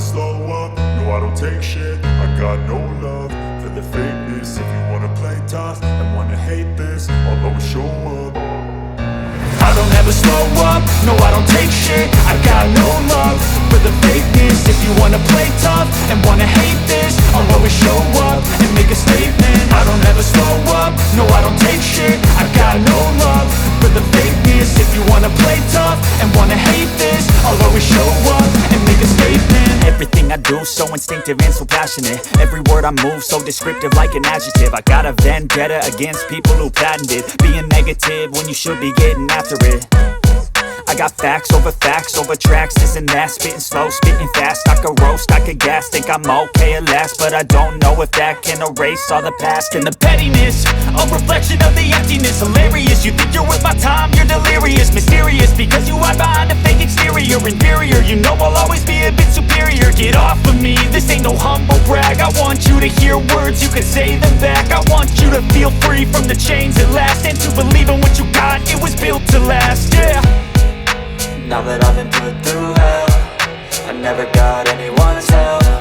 slow up, no I don't take shit. I got no love for the fakeness. If you wanna play tough and wanna hate this, I'll always show up. I don't ever slow up, no I don't take shit. I got no love for the fakeness. If you wanna play tough and wanna hate this, I'll always show up and make a statement. I don't ever slow up, no I don't take shit. I got no love for the fakeness. If you wanna play tough and wanna hate this, I'll always show up and make a statement. Everything I do so instinctive and so passionate. Every word I move so descriptive like an adjective. I got a vendetta against people who patented being negative when you should be getting after it. I got facts over tracks, this and that. Spitting slow, spitting fast. I could roast, I could gas. Think I'm okay at last, but I don't know if that can erase all the past. And the pettiness, a reflection of the emptiness. Hilarious, you think you're worth my time, you're delirious. Mysterious, because you hide behind a fake exterior. Inferior, you know I'll always be a bit superior. Get off of me, this ain't no humble brag. I want you to hear words, you can say them back. I want you to feel free from the chains at last, and to believe in what you got, it was built to last, yeah. Now that I've been put through hell, I never got anyone's help.